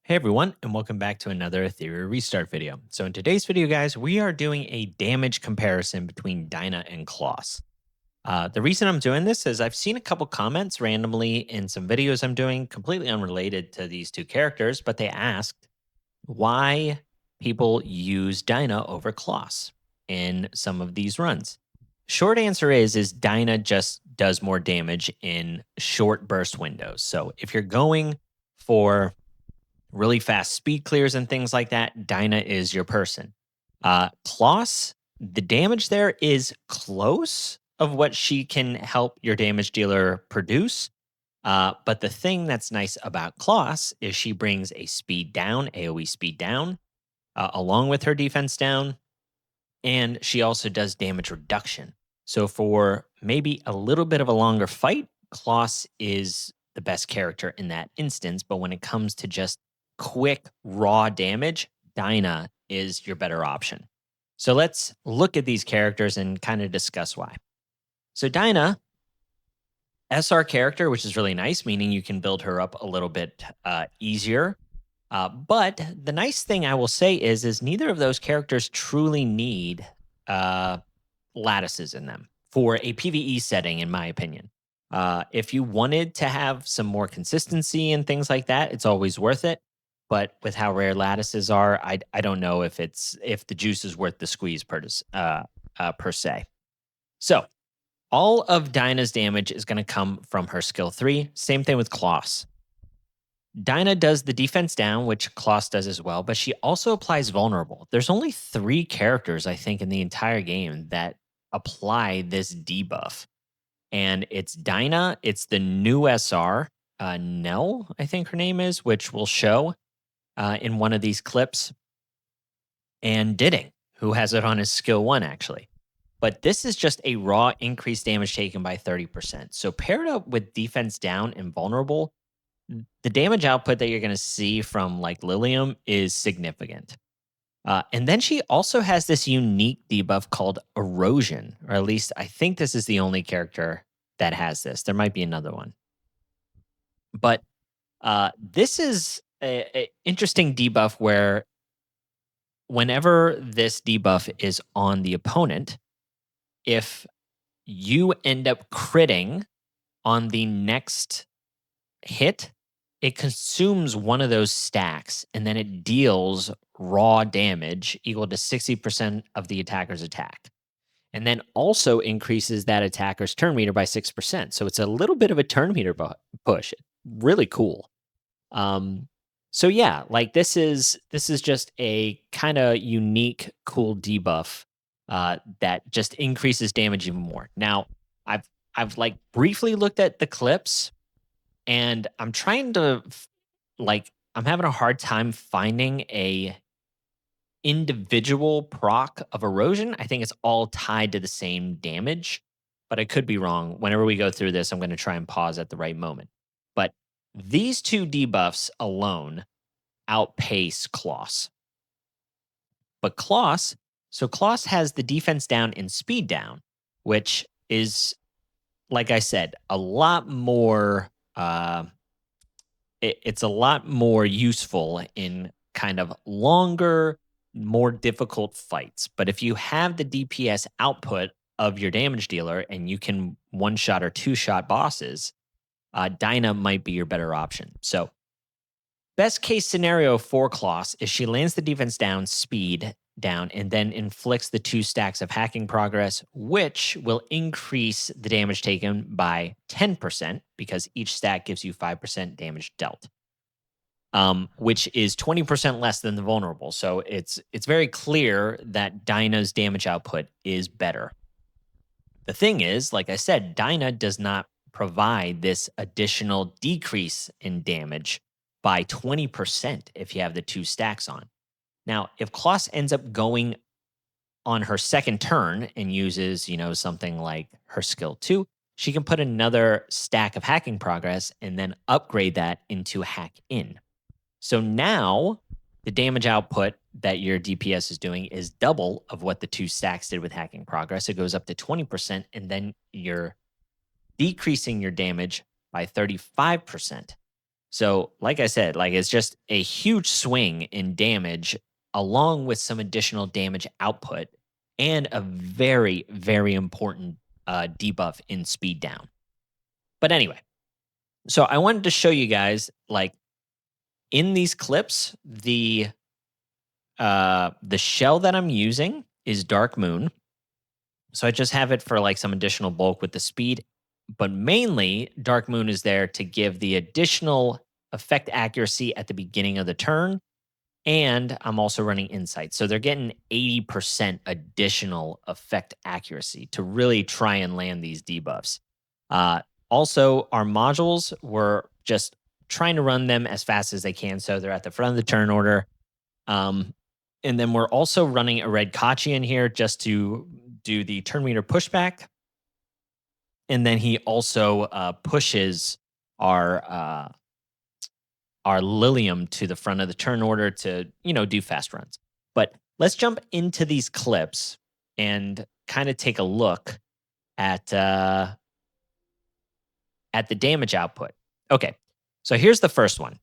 Hey everyone, and welcome back to another Etheria restart video. So in today's video, guys, we are doing a damage comparison between Dinah and Kloss. The reason I'm doing this is I've seen a couple comments randomly in some videos I'm doing, completely unrelated to these two characters, but they asked why people use Dinah over Kloss in some of these runs. Short answer is Dinah just does more damage in short burst windows. So if you're going for really fast speed clears and things like that, Dinah is your person. Kloss, the damage there is close of what she can help your damage dealer produce. But the thing that's nice about Kloss is she brings a speed down, AoE speed down, along with her defense down, and she also does damage reduction. So for maybe a little bit of a longer fight, Kloss is the best character in that instance. But when it comes to just quick raw damage, Dinah is your better option. So let's look at these characters and kind of discuss why. So Dinah, SR character, which is really nice, meaning you can build her up a little bit easier. But the nice thing I will say is neither of those characters truly need uh, lattices in them for a PVE setting, in my opinion. If you wanted to have some more consistency and things like that, it's always worth it. But with how rare lattices are, I don't know if the juice is worth the squeeze per se. So all of Dinah's damage is going to come from her skill 3. Same thing with Kloss. Dinah does the defense down, which Kloss does as well, but she also applies vulnerable. There's only 3 characters, I think, in the entire game that apply this debuff. And it's Dinah, it's the new SR, Nell, I think her name is, which we'll show in one of these clips, and Didding, who has it on his skill 1, actually. But this is just a raw increased damage taken by 30%. So paired up with defense down and vulnerable, the damage output that you're going to see from like Lilium is significant. And then she also has this unique debuff called Erosion, or at least I think this is the only character that has this. There might be another one. But this is an interesting debuff where whenever this debuff is on the opponent, if you end up critting on the next hit, it consumes one of those stacks and then it deals raw damage equal to 60% of the attacker's attack. And then also increases that attacker's turn meter by 6%. So it's a little bit of a turn meter push. Really cool. So yeah, like this is just a kind of unique, cool debuff that just increases damage even more. Now, I've like briefly looked at the clips, and I'm trying to I'm having a hard time finding a individual proc of erosion. I think it's all tied to the same damage, but I could be wrong. Whenever we go through this, I'm going to try and pause at the right moment. But these 2 debuffs alone outpace Kloss. But Kloss has the defense down and speed down, which is, like I said, a lot more it's a lot more useful in kind of longer, more difficult fights. But if you have the DPS output of your damage dealer and you can 1-shot or 2-shot bosses, Dinah might be your better option. So best case scenario for Kloss is she lands the defense down, speed down, and then inflicts the 2 stacks of hacking progress, which will increase the damage taken by 10% because each stack gives you 5% damage dealt, which is 20% less than the vulnerable. So it's very clear that Dinah's damage output is better. The thing is, like I said, Dinah does not provide this additional decrease in damage by 20% if you have the 2 stacks on. Now, if Kloss ends up going on her second turn and uses, something like her skill 2, she can put another stack of hacking progress and then upgrade that into hack in. So now the damage output that your DPS is doing is double of what the 2 stacks did with hacking progress. It goes up to 20%, and then you're decreasing your damage by 35%. So, like I said, like it's just a huge swing in damage along with some additional damage output and a very, very important debuff in speed down. But anyway, so I wanted to show you guys like in these clips, the shell that I'm using is Dark Moon. So I just have it for like some additional bulk with the speed, but mainly Dark Moon is there to give the additional effect accuracy at the beginning of the turn. And I'm also running Insight. So they're getting 80% additional effect accuracy to really try and land these debuffs. Also, our modules were just trying to run them as fast as they can. So they're at the front of the turn order. Um, and then we're also running a red Kachi in here just to do the turn meter pushback. And then he also pushes our Lilium to the front of the turn order to, do fast runs. But let's jump into these clips and kind of take a look at the damage output. Okay, so here's the first one.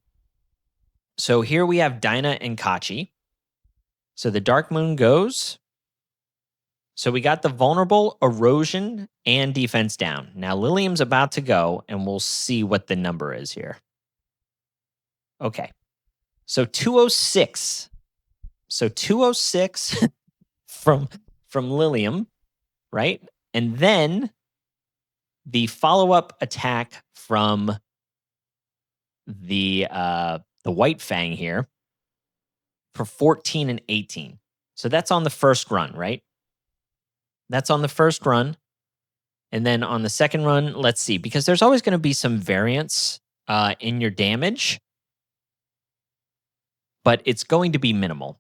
So here we have Dinah and Kachi. So the Dark Moon goes. So we got the vulnerable, erosion, and defense down. Now Lilium's about to go, and we'll see what the number is here. Okay. So 206. So 206 from Lilium, right? And then the follow-up attack from the White Fang here for 14 and 18. So that's on the first run, right? That's on the first run. And then on the second run, let's see, because there's always going to be some variance in your damage, but it's going to be minimal.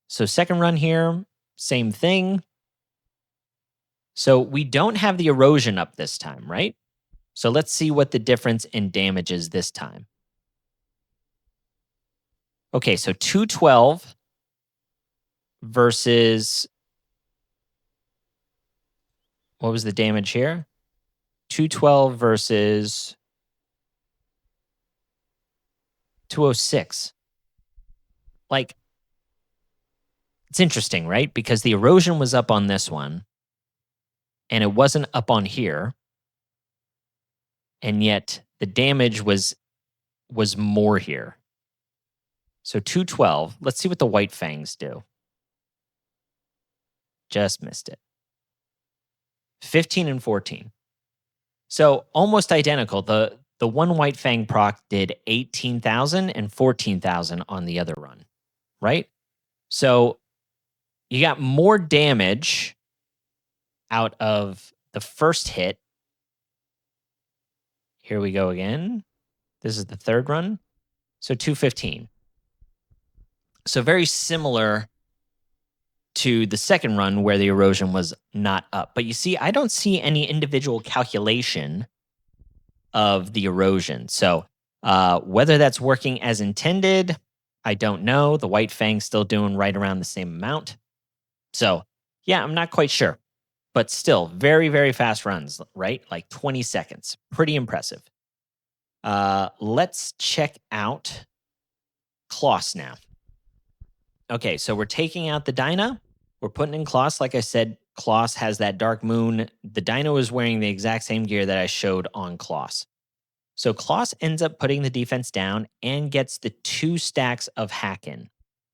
So second run here, same thing. So we don't have the erosion up this time, right? So let's see what the difference in damage is this time. Okay, so 212 versus, what was the damage here? 212 versus 206. Like, it's interesting, right? Because the erosion was up on this one, and it wasn't up on here. And yet the damage was more here. So 212. Let's see what the White Fangs do. Just missed it. 15 and 14. So almost identical. The one White Fang proc did 18,000 and 14,000 on the other run, right? So you got more damage out of the first hit. Here we go again. This is the third run. So 215. So very similar to the second run where the erosion was not up. But you see, I don't see any individual calculation of the erosion. So whether that's working as intended, I don't know. The White Fang's still doing right around the same amount. So yeah, I'm not quite sure. But still, very, very fast runs, right? Like 20 seconds. Pretty impressive. Let's check out Kloss now. Okay, so we're taking out the Dinah. We're putting in Kloss. Like I said, Kloss has that Dark Moon. The Dinah is wearing the exact same gear that I showed on Kloss. So Kloss ends up putting the defense down and gets the 2 stacks of Hack-In.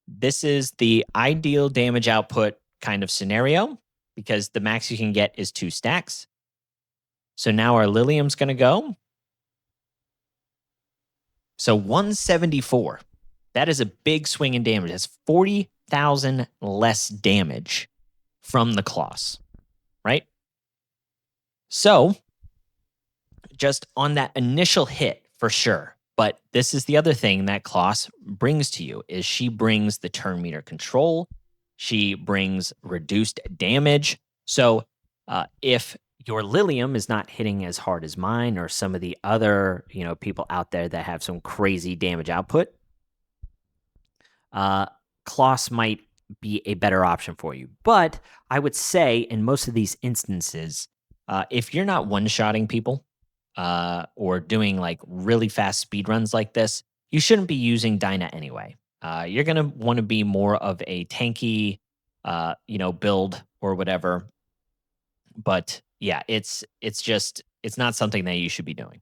This is the ideal damage output kind of scenario because the max you can get is 2 stacks. So now our Lilium's going to go. So 174. That is a big swing in damage. That's 40,000 less damage from the Kloss, right? So just on that initial hit, for sure. But this is the other thing that Kloss brings to you is she brings the turn meter control. She brings reduced damage. So if your Lilium is not hitting as hard as mine or some of the other, people out there that have some crazy damage output, Kloss might be a better option for you. But I would say in most of these instances, if you're not one-shotting people, or doing like really fast speed runs like this, you shouldn't be using Dinah anyway. You're gonna want to be more of a tanky, build or whatever. But yeah, it's not something that you should be doing.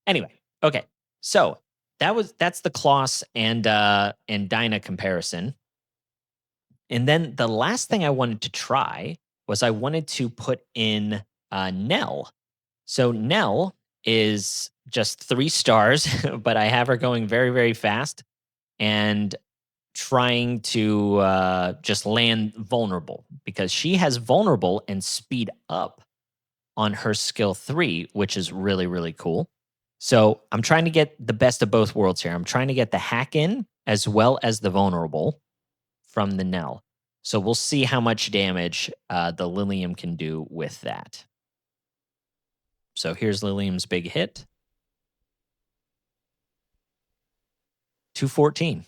Anyway, okay. So that's the Kloss and Dinah comparison. And then the last thing I wanted to try was I wanted to put in Nell. So Nell is just 3 stars, but I have her going very, very fast and trying to just land vulnerable because she has vulnerable and speed up on her skill 3, which is really, really cool. So I'm trying to get the best of both worlds here. I'm trying to get the hack in as well as the vulnerable from the Nell. So we'll see how much damage the Lilium can do with that. So here's Lilium's big hit. 214.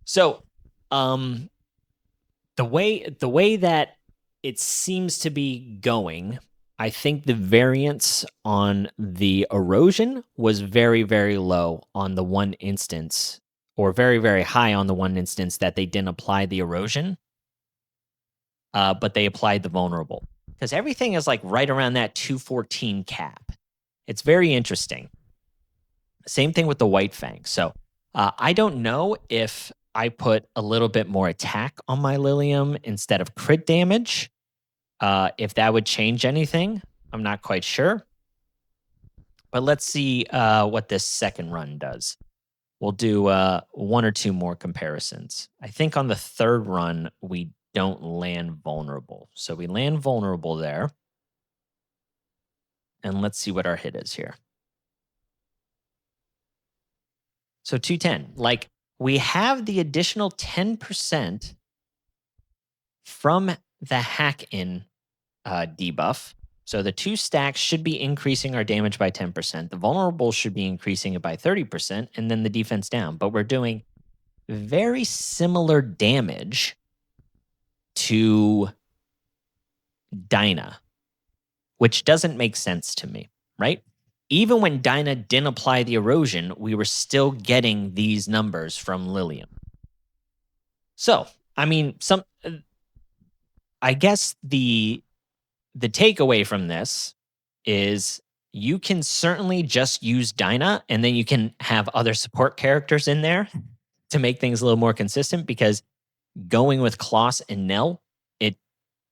So the way that it seems to be going, I think the variance on the erosion was very, very low on the one instance, or very, very high on the one instance that they didn't apply the erosion, but they applied the vulnerable. Because everything is like right around that 214 cap. It's very interesting. Same thing with the White Fang. So I don't know if I put a little bit more attack on my Lilium instead of crit damage. If that would change anything, I'm not quite sure. But let's see what this second run does. We'll do 1 or 2 more comparisons. I think on the third run, we don't land vulnerable. So we land vulnerable there. And let's see what our hit is here. So 210. Like, we have the additional 10% from the hack-in debuff. So the 2 stacks should be increasing our damage by 10%. The vulnerable should be increasing it by 30%, and then the defense down. But we're doing very similar damage to Dinah, which doesn't make sense to me, right? Even when Dinah didn't apply the erosion, we were still getting these numbers from Lilium. So, I mean, I guess the takeaway from this is you can certainly just use Dinah, and then you can have other support characters in there to make things a little more consistent, because going with Kloss and Nell,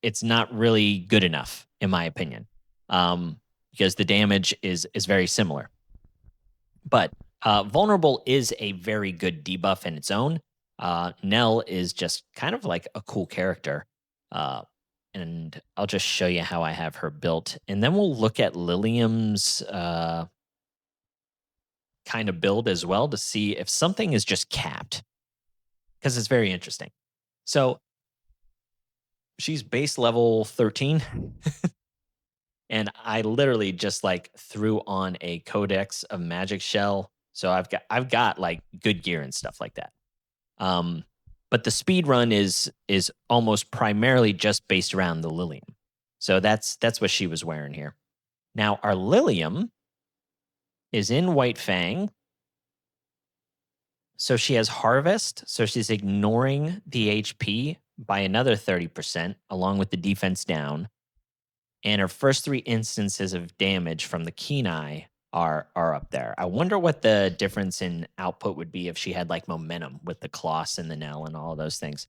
it's not really good enough, in my opinion, because the damage is very similar. But vulnerable is a very good debuff in its own. Nell is just kind of like a cool character. And I'll just show you how I have her built. And then we'll look at Lilium's kind of build as well to see if something is just capped, because it's very interesting. So she's base level 13. And I literally just like threw on a Codex of Magic Shell. So I've got like good gear and stuff like that. But the speed run is almost primarily just based around the Lilium. So that's what she was wearing here. Now our Lilium is in White Fang. So she has Harvest. So she's ignoring the HP by another 30%, along with the defense down. And her first 3 instances of damage from the Keen Eye are up there. I wonder what the difference in output would be if she had like momentum with the Kloss and the Nell and all of those things.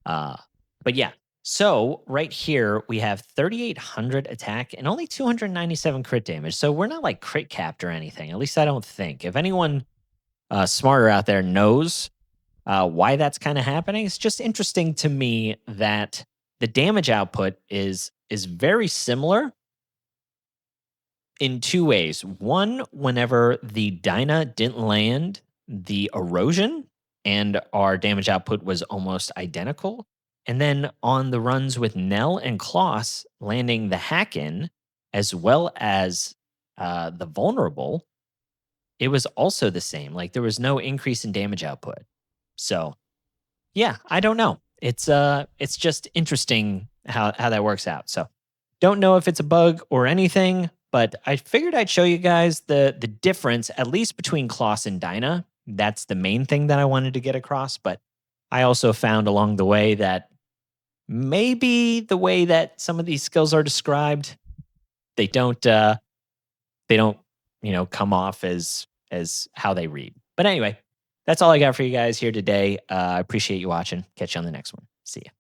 But yeah, so right here we have 3,800 attack and only 297 crit damage. So we're not like crit capped or anything. At least I don't think. If anyone smarter out there knows why that's kind of happening, it's just interesting to me that the damage output is very similar in 2 ways. One, whenever the Dinah didn't land the erosion and our damage output was almost identical. And then on the runs with Nell and Kloss landing the hack-in as well as the vulnerable, it was also the same. Like, there was no increase in damage output. So yeah, I don't know. It's just interesting how that works out. So don't know if it's a bug or anything, But I figured I'd show you guys the difference, at least between Kloss and Dinah. That's the main thing that I wanted to get across. But I also found along the way that maybe the way that some of these skills are described, they don't they don't, come off as how they read. But anyway, that's all I got for you guys here today. I appreciate you watching. Catch you on the next one. See ya.